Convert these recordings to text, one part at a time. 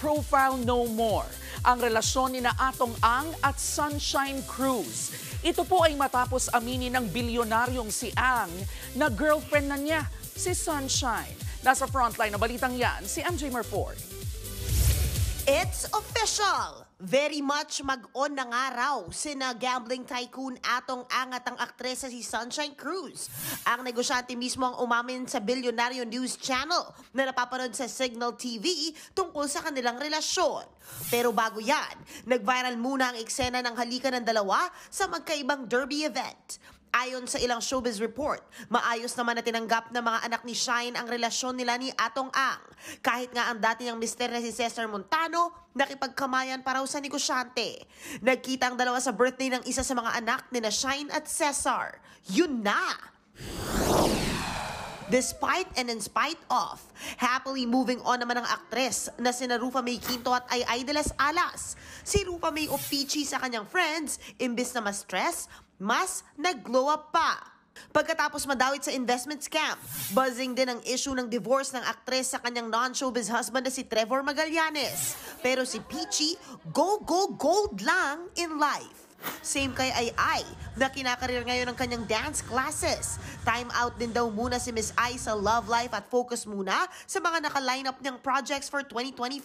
profile no more ang relasyon ni na Atong Ang at Sunshine Cruz. Ito po ay matapos aminin ng bilyonaryong si Ang na girlfriend na niya, si Sunshine. Nasa frontline na balitang yan, si MJ Marford. It's official! Very much mag-on na nga raw sina gambling tycoon Atong Ang at ang aktresa si Sunshine Cruz. Ang negosyante mismo ang umamin sa Bilyonaryo News Channel na napapanood sa Signal TV tungkol sa kanilang relasyon. Pero bago yan, nag-viral muna ang eksena ng halikan ng dalawa sa magkaibang derby event. Ayon sa ilang showbiz report, maayos naman na tinanggap ng mga anak ni Shine ang relasyon nila ni Atong Ang. Kahit nga ang dati niyang mister na si Cesar Montano, nakipagkamayan pa raw sa negosyante. Nagkita ang dalawa sa birthday ng isa sa mga anak ni na Shine at Cesar. Yun na! Despite and in spite of, happily moving on naman ang aktres na sina Rufa May Quinto at Ay de las Alas. Si Rufa May o Peachy sa kanyang friends, imbis na mas stress, mas nag-glow up pa. Pagkatapos madawit sa investment scam, buzzing din ang issue ng divorce ng aktres sa kanyang non-showbiz husband na si Trevor Magallanes. Pero si Peachy, go gold lang in life. Same kay Ay na kinakarir ngayon ng kanyang dance classes. Time out din daw muna si Miss Ay sa love life at focus muna sa mga naka-line up niyang projects for 2025.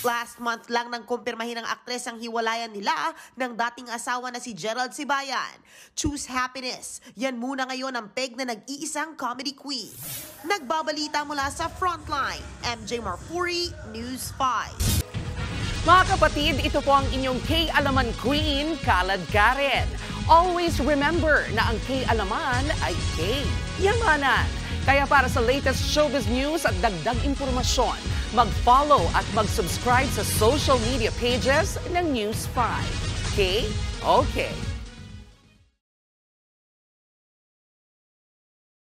Last month lang nang kumpirmahin ng aktres ang hiwalayan nila ng dating asawa na si Gerald Sibayan. Choose happiness. Yan muna ngayon ang peg na nag-iisang comedy queen. Nagbabalita mula sa Frontline, MJ Marfuri, News 5. Mga kapatid, ito po ang inyong K-Alaman Queen, Kalad Karen. Always remember na ang K-Alaman ay K-Yamanan. Kaya para sa latest showbiz news at dagdag impormasyon, mag-follow at mag-subscribe sa social media pages ng News 5. K? Okay.